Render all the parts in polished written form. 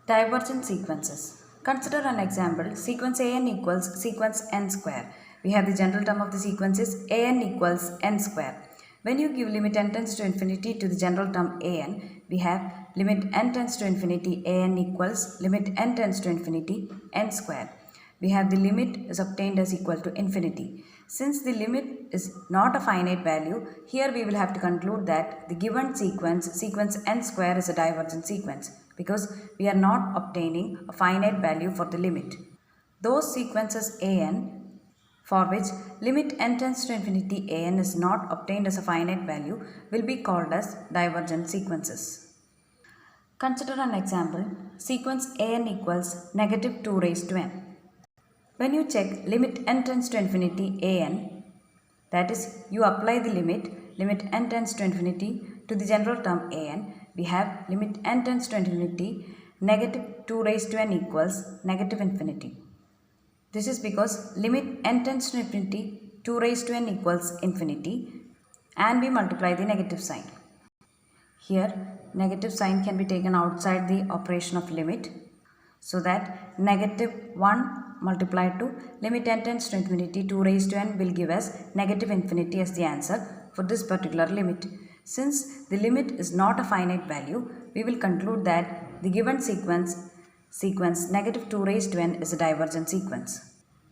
Divergent sequences. Consider an example. Sequence an equals sequence n square. We have the general term of the sequence is an equals n square. When you give limit n tends to infinity to the general term an, we have limit n tends to infinity an equals limit n tends to infinity n square. We have the limit is obtained as equal to infinity. Since the limit is not a finite value, here we will have to conclude that the given sequence n square is a divergent sequence because we are not obtaining a finite value for the limit. Those sequences an for which limit n tends to infinity an is not obtained as a finite value will be called as divergent sequences. Consider an example. Sequence an equals negative 2 raised to n. When you check limit n tends to infinity an, that is, you apply the limit n tends to infinity to the general term an, we have limit n tends to infinity negative 2 raised to n equals negative infinity. This is because limit n tends to infinity 2 raised to n equals infinity and we multiply the negative sign. Here negative sign can be taken outside the operation of limit, so that negative 1 multiplied to limit n tends to infinity 2 raised to n will give us negative infinity as the answer for this particular limit. Since the limit is not a finite value, we will conclude that the given sequence negative 2 raised to n is a divergent sequence.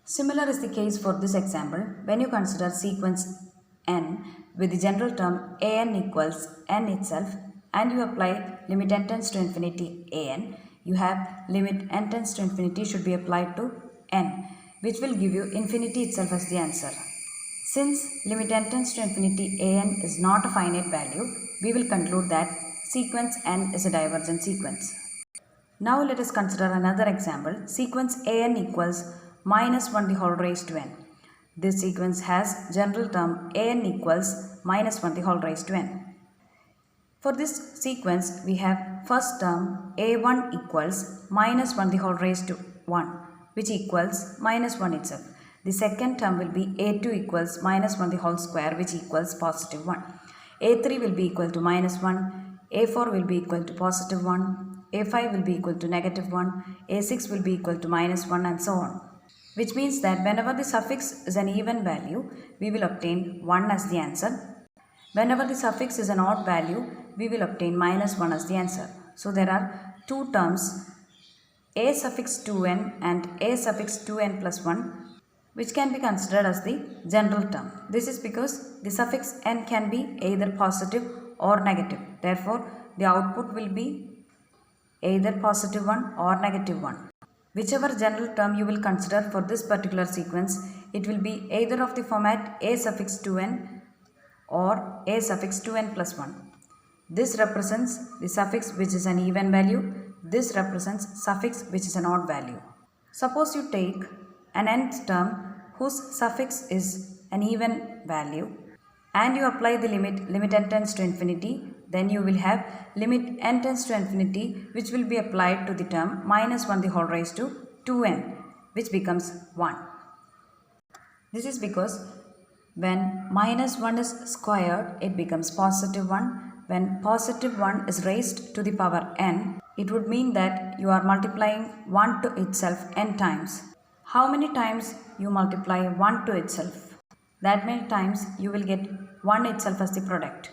Similar is the case for this example when you consider sequence n with the general term an equals n itself and you apply limit n tends to infinity an, you have limit n tends to infinity should be applied to n, which will give you infinity itself as the answer. Since limit n tends to infinity an is not a finite value, we will conclude that sequence n is a divergent sequence. Now let us consider another example. Sequence an equals minus 1 the whole raised to n. This sequence has general term an equals minus 1 the whole raised to n. For this sequence, we have first term a1 equals minus 1 the whole raised to 1, which equals minus 1 itself. The second term will be a2 equals minus 1 the whole square, which equals positive 1. a3 will be equal to minus 1, a4 will be equal to positive 1, a5 will be equal to negative 1, a6 will be equal to minus 1 and so on. Which means that whenever the suffix is an even value, we will obtain 1 as the answer. Whenever the suffix is an odd value, we will obtain minus 1 as the answer. So there are two terms, a suffix 2n and a suffix 2n plus 1, which can be considered as the general term. This is because the suffix n can be either positive or negative. Therefore, the output will be either positive 1 or negative 1. Whichever general term you will consider for this particular sequence, it will be either of the format a suffix 2n or a suffix 2n plus 1. This represents the suffix which is an even value. This represents suffix which is an odd value. Suppose you take an nth term whose suffix is an even value and you apply the limit n tends to infinity, then you will have limit n tends to infinity which will be applied to the term minus 1 the whole raised to 2n, which becomes 1. This is because when minus 1 is squared, it becomes positive 1. When positive 1 is raised to the power n, it would mean that you are multiplying 1 to itself n times. How many times you multiply 1 to itself, that many times you will get 1 itself as the product.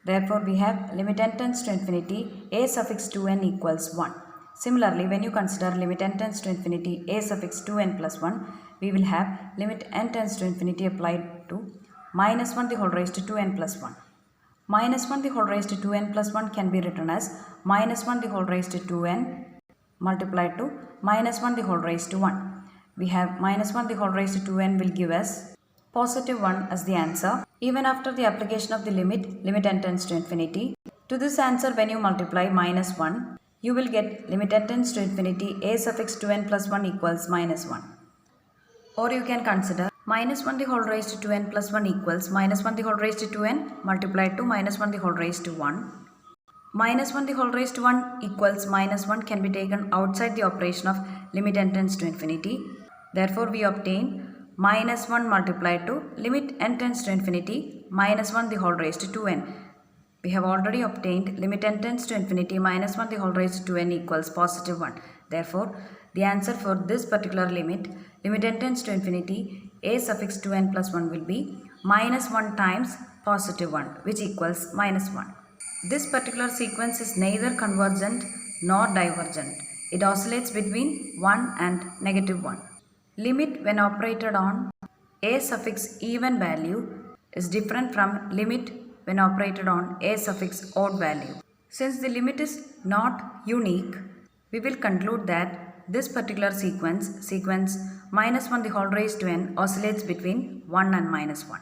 Therefore, we have limit n tends to infinity a suffix 2n equals 1. Similarly, when you consider limit n tends to infinity a suffix 2n plus 1, we will have limit n tends to infinity applied to minus 1 the whole raised to 2n plus 1. Minus 1 the whole raised to 2n plus 1 can be written as minus 1 the whole raised to 2n multiplied to minus 1 the whole raised to 1. We have minus 1 the whole raised to 2n will give us positive 1 as the answer even after the application of the limit n tends to infinity. To this answer, when you multiply minus 1, you will get limit n tends to infinity a suffix 2n plus 1 equals minus 1. Or you can consider minus 1 the whole raised to 2n plus 1 equals minus 1 the whole raised to 2n multiplied to minus 1 the whole raised to 1. Minus 1 the whole raised to 1 equals minus 1 can be taken outside the operation of limit n tends to infinity. Therefore, we obtain minus 1 multiplied to limit n tends to infinity minus 1 the whole raised to 2n. We have already obtained limit n tends to infinity minus 1 the whole raised to n equals positive 1. Therefore, the answer for this particular limit n tends to infinity, a suffix 2n plus 1 will be minus 1 times positive 1, which equals minus 1. This particular sequence is neither convergent nor divergent. It oscillates between 1 and negative 1. Limit when operated on a suffix even value is different from limit when operated on a suffix odd value. Since the limit is not unique, we will conclude that this particular sequence minus 1 the whole raised to n oscillates between 1 and minus 1.